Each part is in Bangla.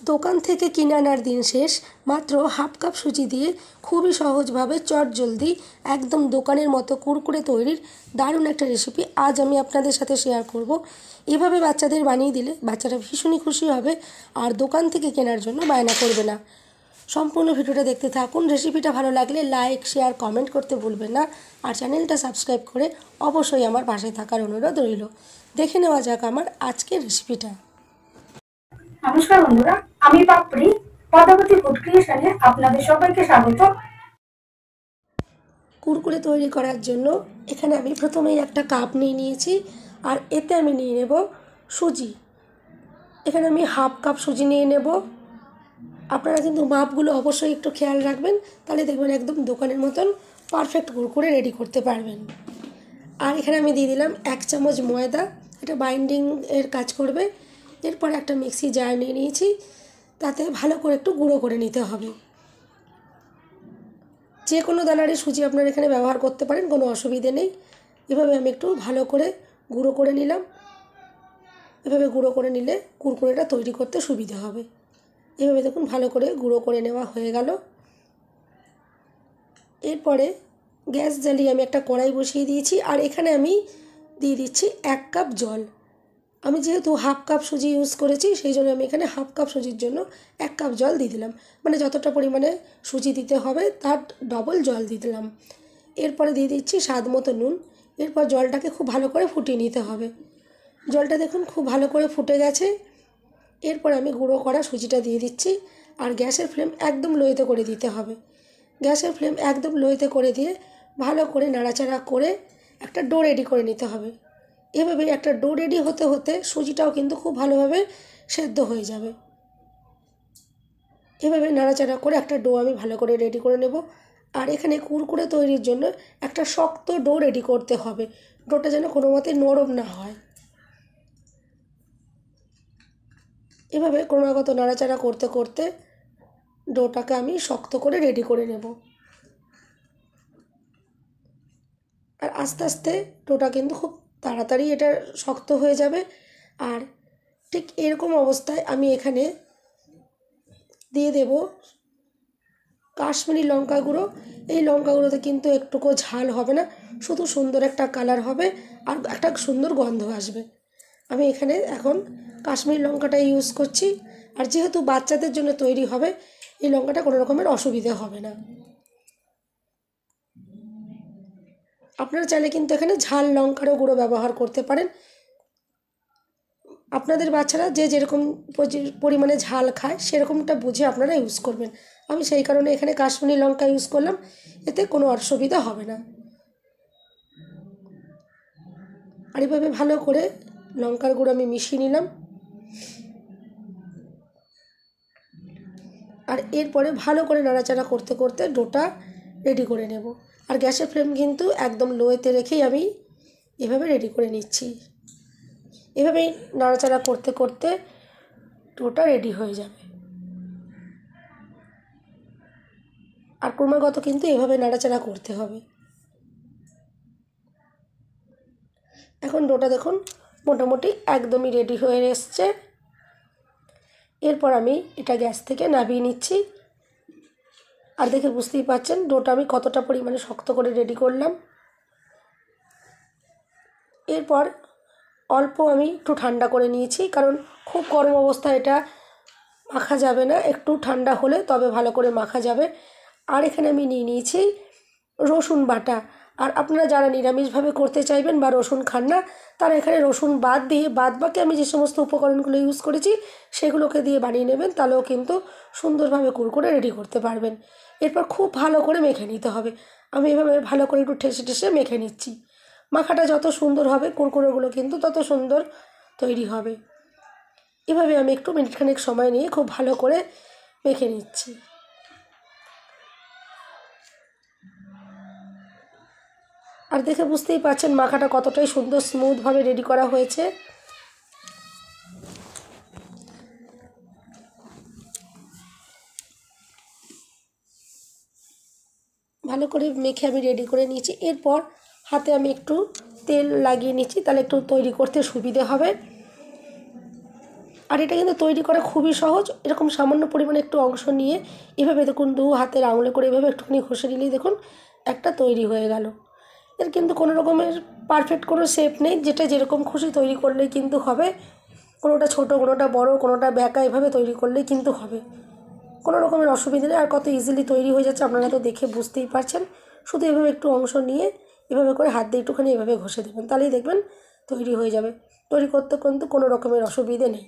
দোকান থেকে কিনে আনার দিন শেষ। মাত্র হাফ কাপ সুজি দিয়ে খুবই সহজভাবে চটজলদি একদম দোকানের মতো কুরকুরে তৈরির দারুণ একটা রেসিপি আজ আমি আপনাদের সাথে শেয়ার করব। এভাবে বাচ্চাদের বানিয়ে দিলে বাচ্চারা ভীষণই খুশি হবে আর দোকান থেকে কেনার জন্য বায়না করবে না। সম্পূর্ণ ভিডিওটা দেখতে থাকুন। রেসিপিটা ভালো লাগলে লাইক, শেয়ার, কমেন্ট করতে ভুলবেন না। আর চ্যানেলটা সাবস্ক্রাইব করে অবশ্যই আমার পাশে থাকার অনুরোধ রইল। দেখে নেওয়া যাক আমার আজকের রেসিপিটা। নমস্কার বন্ধুরা, আমি পাপড়ি পদ্মাবতী ফুড ক্রিয়েশনে আপনাদের সবাইকে স্বাগত। কুরকুরে তৈরি করার জন্য এখানে আমি প্রথমেই একটা কাপ নিয়ে নিয়েছি আর এতে আমি নিয়ে নেব সুজি। এখানে আমি হাফ কাপ সুজি নিয়ে নেব। আপনারা কিন্তু মাপগুলো অবশ্যই একটু খেয়াল রাখবেন, তাহলে দেখবেন একদম দোকানের মতন পারফেক্ট কুরকুরে রেডি করতে পারবেন। আর এখানে আমি দিয়ে দিলাম 1 চামচ ময়দা, এটা বাইন্ডিং এর কাজ করবে। এরপর একটা মিক্সি জার নিয়ে নিয়েছি, তাতে ভালো করে একটু গুঁড়ো করে নিতে হবে। যে কোনো দানারই সুজি আপনারা এখানে ব্যবহার করতে পারেন, কোনো অসুবিধে নেই। এভাবে আমি একটু ভালো করে গুঁড়ো করে নিলাম। এভাবে গুঁড়ো করে নিলে কুরকুরেটা তৈরি করতে সুবিধা হবে। এভাবে দেখুন ভালো করে গুঁড়ো করে নেওয়া হয়ে গেল। এরপরে গ্যাস জ্বালিয়ে আমি একটা কড়াই বসিয়ে দিয়েছি আর এখানে আমি দিয়ে দিচ্ছি 1 কাপ জল। আমি যেহেতু হাফ কাপ সুজি ইউজ করেছি, সেই জন্য আমি এখানে হাফ কাপ সুজির জন্য 1 কাপ জল দিয়ে দিলাম। মানে যতটা পরিমাণে সুজি দিতে হবে তার ডবল জল দিয়ে দিলাম। এরপরে দিয়ে দিচ্ছি স্বাদ মতো নুন। এরপর জলটাকে খুব ভালো করে ফুটিয়ে নিতে হবে। জলটা দেখুন খুব ভালো করে ফুটে গেছে। এরপর আমি গুঁড়ো করা সুজিটা দিয়ে দিচ্ছি আর গ্যাসের ফ্লেম একদম লোতে করে দিতে হবে। গ্যাসের ফ্লেম একদম লোতে করে দিয়ে ভালো করে নাড়াচাড়া করে একটা ডো রেডি করে নিতে হবে। এভাবে একটা ডো রেডি হতে হতে সুজিটাও কিন্তু খুব ভালোভাবে সেদ্ধ হয়ে যাবে। এভাবে নাড়াচাড়া করে একটা ডো আমি ভালো করে রেডি করে নেব। আর এখানে কুরকুরে তৈরির জন্য একটা শক্ত ডো রেডি করতে হবে। ডোটা যেন কোনো মতে নরম না হয়। এভাবে ক্রমাগত নাড়াচাড়া করতে করতে ডোটাকে আমি শক্ত করে রেডি করে নেব। আর আস্তে আস্তে ডোটা কিন্তু খুব তাড়াতাড়ি এটা শক্ত হয়ে যাবে। আর ঠিক এরকম অবস্থায় আমি এখানে দিয়ে দেব কাশ্মীরি লঙ্কা গুঁড়ো। এই লঙ্কা গুঁড়োতে কিন্তু একটুকু ঝাল হবে না, শুধু সুন্দর একটা কালার হবে আর একটা সুন্দর গন্ধ আসবে। আমি এখানে এখন কাশ্মীরি লঙ্কাটা ইউজ করছি। আর যেহেতু বাচ্চাদের জন্য তৈরি হবে, এই লঙ্কাটা কোনো রকমের অসুবিধা হবে না। আপনারা চাইলে কিন্তু এখানে ঝাল লঙ্কারও গুঁড়ো ব্যবহার করতে পারেন। আপনাদের বাচ্চারা যে যেরকম পরিমাণে ঝাল খায় সেরকমটা বুঝে আপনারা ইউজ করবেন। আমি সেই কারণে এখানে কাশ্মীরি লঙ্কা ইউজ করলাম, এতে কোনো অসুবিধা হবে না। আর এভাবে ভালো করে লঙ্কার গুঁড়ো আমি মিশিয়ে নিলাম। আর এরপরে ভালো করে নাড়াচাড়া করতে করতে ডোটা রেডি করে নেব। আর গ্যাসের ফ্লেম কিন্তু একদম লোতে রেখেই আমি এভাবে রেডি করে নিচ্ছি। এভাবেই নাড়াচাড়া করতে করতে ডোটা রেডি হয়ে যাবে। আর ক্রমাগত কিন্তু এভাবে নাড়াচাড়া করতে হবে। এখন ডোটা দেখুন মোটামুটি একদমই রেডি হয়ে এসছে। এরপর আমি এটা গ্যাস থেকে নামিয়ে নিচ্ছি। আর দেখে বুঝতেই পারছেন ডোটা আমি কতটা পরিমাণে শক্ত করে রেডি করলাম। এরপর অল্প আমি একটু ঠান্ডা করে নিয়েছি, কারণ খুব গরম অবস্থায় এটা মাখা যাবে না, একটু ঠান্ডা হলে তবে ভালো করে মাখা যাবে। আর এখানে আমি নিয়ে নিয়েছি রসুন বাটা। আর আপনারা যারা নিরামিষভাবে করতে চাইবেন বা রসুন খান না, তারা এখানে রসুন বাদ দিয়ে বাদবাকি আমি যে সমস্ত উপকরণগুলো ইউজ করেছি সেগুলোকে দিয়ে বানিয়ে নেবেন, তাহলেও কিন্তু সুন্দরভাবে কুরকুরে রেডি করতে পারবেন। এরপর খুব ভালো করে মেখে নিতে হবে। আমি এভাবে ভালো করে একটু ঠেসে ঠেসে মেখে নিচ্ছি। মাখাটা যত সুন্দর হবে কুরকুরেগুলো কিন্তু তত সুন্দর তৈরি হবে। এভাবে আমি একটু মিনিটখানেক সময় নিয়ে খুব ভালো করে মেখে নিচ্ছি। আর দেখে বুঝতেই পারছেন মাখাটা কতটাই সুন্দর স্মুথভাবে রেডি করা হয়েছে। ভালো করে মেখে আমি রেডি করে নিয়েছি। এরপর হাতে আমি একটু তেল লাগিয়ে নিচ্ছি, তাহলে একটু তৈরি করতে সুবিধে হবে। আর এটা কিন্তু তৈরি করা খুবই সহজ। এরকম সামান্য পরিমাণে একটু অংশ নিয়ে এভাবে দেখুন 2 হাতের আঙুলে করে এভাবে একটুখানি ঘষে নিলেই দেখুন একটা তৈরি হয়ে গেল। এর কিন্তু কোনো রকমের পারফেক্ট কোনো শেপ নেই, যেটা যেরকম খুশি তৈরি করলেই কিন্তু হবে। কোনোটা ছোটো, কোনোটা বড়, কোনোটা বেঁকা, এভাবে তৈরি করলেই কিন্তু হবে। কোনো রকমের অসুবিধা নেই। আর কত ইজিলি তৈরি হয়ে যাচ্ছে আপনারা তো দেখে বুঝতেই পারছেন। শুধু এভাবে একটু অংশ নিয়ে এভাবে করে হাত দিয়ে একটুখানি এভাবে ঘষে দেবেন, তাহলেই দেখবেন তৈরি হয়ে যাবে। তৈরি করতে কিন্তু কোনো রকমের অসুবিধে নেই।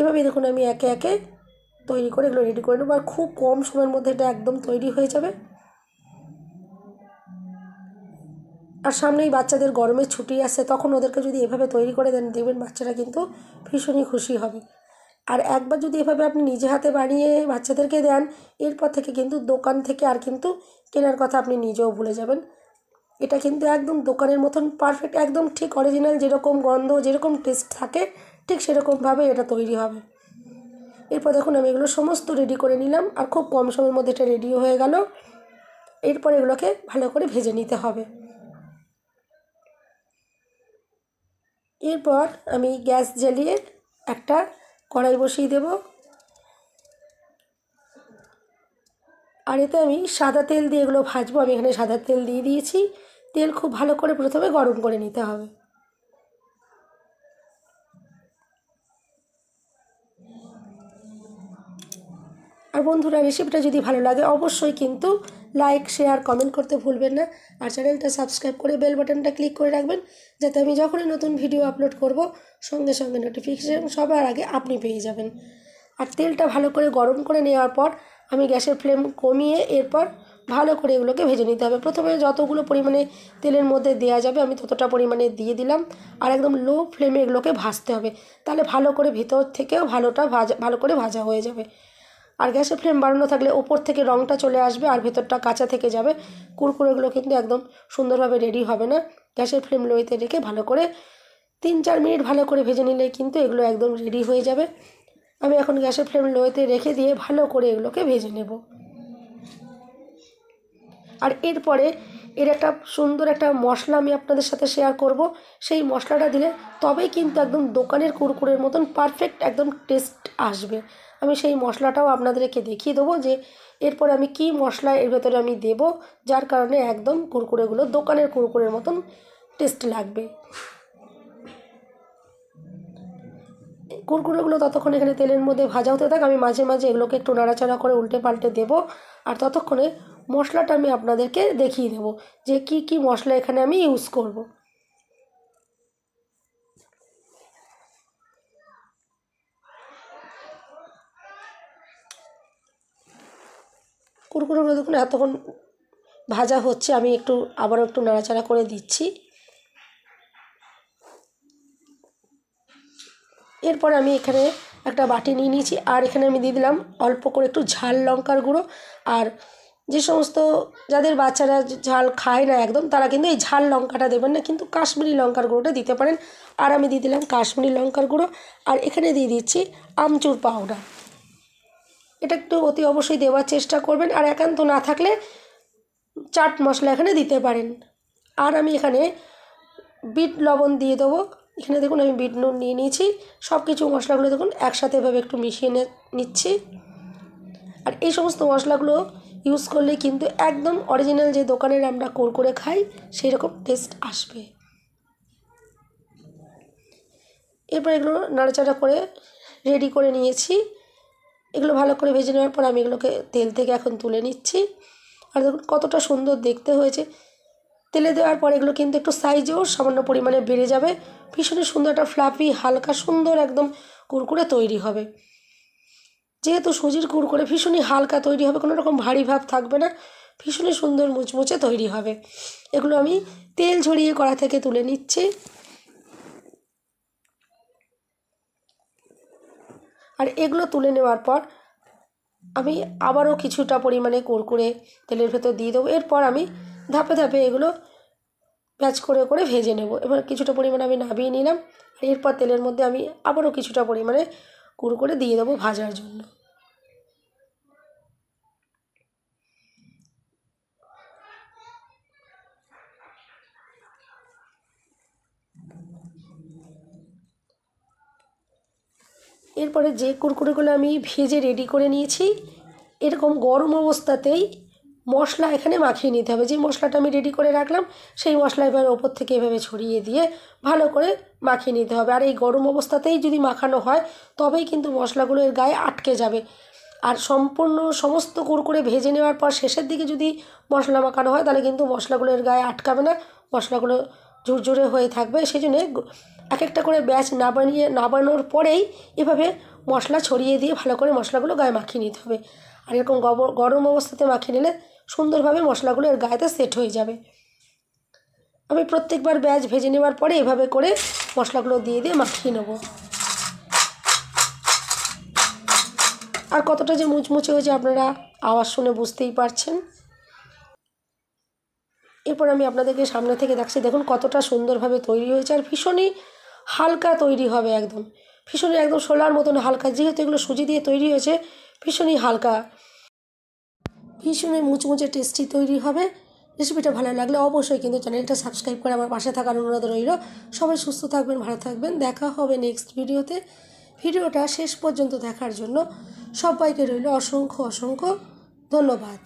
এভাবেই দেখুন আমি একে একে তৈরি করে এগুলো রেডি করে নেবো, আর খুব কম সময়ের মধ্যে এটা একদম তৈরি হয়ে যাবে। আর সামনেই বাচ্চাদের গরমের ছুটি আসছে, তখন ওদেরকে যদি এভাবে তৈরি করে দেন দেখবেন বাচ্চারা কিন্তু ভীষণই খুশি হবে। আর একবার যদি এভাবে আপনি নিজে হাতে বানিয়ে বাচ্চাদেরকে দেন, এরপর থেকে কিন্তু দোকান থেকে আর কিন্তু কেনার কথা আপনি নিজেও ভুলে যাবেন। এটা কিন্তু একদম দোকানের মতন পারফেক্ট, একদম ঠিক অরিজিনাল যেরকম গন্ধ, যেরকম টেস্ট থাকে ঠিক সেরকমভাবে এটা তৈরি হবে। এরপর দেখুন আমি এগুলো সমস্ত রেডি করে নিলাম, আর খুব কম সময়ের মধ্যে এটা রেডিও হয়ে গেল। এরপর এগুলোকে ভালো করে ভেজে নিতে হবে। এরপর আমি গ্যাস জ্বালিয়ে একটা কড়াই বসিয়ে দেব, আর এতে আমি সাদা তেল দিয়ে এগুলো ভাজবো। আমি এখানে সাদা তেল দিয়ে দিয়েছি। তেল খুব ভালো করে প্রথমে গরম করে নিতে হবে। আর বন্ধুরা, রেসিপিটা যদি ভালো লাগে অবশ্যই কিন্তু লাইক, শেয়ার, কমেন্ট করতে ভুলবেন না। আর চ্যানেলটা সাবস্ক্রাইব করে বেল বাটনটা ক্লিক করে রাখবেন, যাতে আমি যখনই নতুন ভিডিও আপলোড করব সঙ্গে সঙ্গে নোটিফিকেশান সবার আগে আপনি পেয়ে যাবেন। আর তেলটা ভালো করে গরম করে নেওয়ার পর আমি গ্যাসের ফ্লেম কমিয়ে এরপর ভালো করে এগুলোকে ভেজে নিতে হবে। প্রথমে যতগুলো পরিমাণে তেলের মধ্যে দেওয়া যাবে আমি ততটা পরিমাণে দিয়ে দিলাম, আর একদম লো ফ্লেমে এগুলোকে ভাজতে হবে। তাহলে ভালো করে ভিতর থেকেও ভালো করে ভাজা হয়ে যাবে। আর গ্যাসের ফ্লেম বাড়ানো থাকলে ওপর থেকে রঙটা চলে আসবে আর ভেতরটা কাঁচা থেকে যাবে। কুরকুরেগুলো কিন্তু একদম সুন্দরভাবে রেডি হবে না। গ্যাসের ফ্লেম লোতে রেখে ভালো করে 3-4 মিনিট ভালো করে ভেজে নিলেই কিন্তু এগুলো একদম রেডি হয়ে যাবে। আমি এখন গ্যাসের ফ্লেম লোতে রেখে দিয়ে ভালো করে এগুলোকে ভেজে নেব। আর এরপরে এর একটা সুন্দর একটা মশলা আমি আপনাদের সাথে শেয়ার করব। সেই মশলাটা দিলে তবেই কিন্তু একদম দোকানের কুরকুরের মতন পারফেক্ট একদম টেস্ট আসবে। আমি সেই মশলাটাও আপনাদেরকে দেখিয়ে দেবো যে এরপরে আমি কি মশলা এর ভেতরে আমি দেব, যার কারণে একদম কুরকুরেগুলো দোকানের কুরকুরের মতন টেস্ট লাগবে। কুরকুরেগুলো ততক্ষণ এখানে তেলের মধ্যে ভাজা হতে থাক। আমি মাঝে মাঝে এগুলোকে একটু নাড়াচাড়া করে উল্টে পাল্টে দেবো। আর ততক্ষণে মশলাটা আমি আপনাদেরকে দেখিয়ে দেবো যে কি কি মশলা এখানে আমি ইউজ করব। কুরকুরেগুলো দেখুন এতক্ষণ ভাজা হচ্ছে, আমি আবারও একটু নাড়াচাড়া করে দিচ্ছি। এরপর আমি এখানে একটা বাটি নিয়ে নিয়েছি, আর এখানে আমি দিয়ে দিলাম অল্প করে একটু ঝাল লঙ্কার গুঁড়ো। আর যে সমস্ত যাদের বাচ্চারা ঝাল খায় না একদম, তারা কিন্তু এই ঝাল লঙ্কাটা দেবেন না, কিন্তু কাশ্মীরি লঙ্কার গুঁড়োটা দিতে পারেন। আর আমি দিয়ে দিলাম কাশ্মীরি লঙ্কার গুঁড়ো, আর এখানে দিয়ে দিচ্ছি আমচুর পাউডার। এটা একটু অতি অবশ্যই দেওয়ার চেষ্টা করবেন, আর একান্ত না থাকলে চাট মশলা এখানে দিতে পারেন। আর আমি এখানে বিট লবণ দিয়ে দেবো। এখানে দেখুন আমি বিট নুন নিয়ে নিয়েছি। সব কিছু মশলাগুলো দেখুন একসাথে এভাবে একটু মিশিয়ে নিচ্ছি। আর এই সমস্ত মশলাগুলো ইউজ করলে কিন্তু একদম অরিজিনাল যে দোকানের আমরা কুরকুরে খাই সেই রকম টেস্ট আসবে। এরপর এগুলো নাড়াচাড়া করে রেডি করে নিয়েছি। এগুলো ভালো করে ভেজে নেওয়ার পর আমি এগুলোকে তেল থেকে এখন তুলে নিচ্ছি। আর দেখুন কতটা সুন্দর দেখতে হয়েছে। তেলে দেওয়ার পর এগুলো কিন্তু একটু সাইজেও সামান্য পরিমাণে বেড়ে যাবে। ভীষণই সুন্দর একটা ফ্লাফি হালকা সুন্দর একদম কুরকুরে তৈরি হবে। যেহেতু সুজির কুরকুরে ভীষণই হালকা তৈরি হবে, কোনো রকম ভারী ভাব থাকবে না, ভীষণই সুন্দর মুচমুচে তৈরি হবে। এগুলো আমি তেল ঝরিয়ে কড়া থেকে তুলে নিচ্ছি। আর এগুলো তুলে নেওয়ার পর আমি আবারও কিছুটা পরিমাণে কুরকুরে তেলের ভেতর দিয়ে দেবো। এরপর আমি ধাপে ধাপে এগুলো প্যাচ করে করে ভেজে নেব। এবার কিছুটা পরিমাণে আমি নামিয়ে নিলাম, আর এরপর তেলের মধ্যে আমি আবারও কিছুটা পরিমাণে কুরকুরে দিয়ে দেবো ভাজার জন্য। এরপরে যে কুরকুরেগুলো আমি ভেজে রেডি করে নিয়েছি, এরকম গরম অবস্থাতেই মশলা এখানে মাখিয়ে নিতে হবে। যে মশলাটা আমি রেডি করে রাখলাম সেই মশলা এবার ওপর থেকে এভাবে ছড়িয়ে দিয়ে ভালো করে মাখিয়ে নিতে হবে। আর এই গরম অবস্থাতেই যদি মাখানো হয় তবেই কিন্তু মশলাগুলো এর গায়ে আটকে যাবে। আর সম্পূর্ণ সমস্ত কুরকুরে ভেজে নেওয়ার পর শেষের দিকে যদি মশলা মাখানো হয় তাহলে কিন্তু মশলাগুলো এর গায়ে আটকাবে না, মশলাগুলো ঝুরঝুরে হয়ে থাকবে। সেই জন্যে এক একটা করে ব্যাচ নাবানোর পরেই এভাবে মশলা ছড়িয়ে দিয়ে ভালো করে মশলাগুলো গায়ে মাখিয়ে নিতে হবে। আর এরকম গরম অবস্থাতে মাখিয়ে নিলে সুন্দরভাবে মশলাগুলো এর গায়েতে সেট হয়ে যাবে। আমি প্রত্যেকবার ব্যাচ ভেজে নেওয়ার পরে এভাবে করে মশলাগুলো দিয়ে দিয়ে মাখিয়ে নেব। আর কতটা যে মুচমুচে হয়েছে আপনারা আওয়াজ শুনে বুঝতেই পারছেন। এরপর আমি আপনাদেরকে সামনে থেকে দেখাচ্ছি, দেখুন কতটা সুন্দরভাবে তৈরি হয়েছে। আর ভীষণই হালকা তৈরি হবে, একদম ভীষণই একদম শোলার মতন হালকা, যেহেতু এগুলো সুজি দিয়ে তৈরি হয়েছে ভীষণই হালকা, ভীষণই মুচমুচে টেস্টি তৈরি হবে। রেসিপিটা ভালো লাগলে অবশ্যই কিন্তু চ্যানেলটা সাবস্ক্রাইব করে আমার পাশে থাকার অনুরোধ রইল। সবাই সুস্থ থাকবেন, ভালো থাকবেন, দেখা হবে নেক্সট ভিডিওতে। ভিডিওটা শেষ পর্যন্ত দেখার জন্য সবাইকে রইল অসংখ্য অসংখ্য ধন্যবাদ।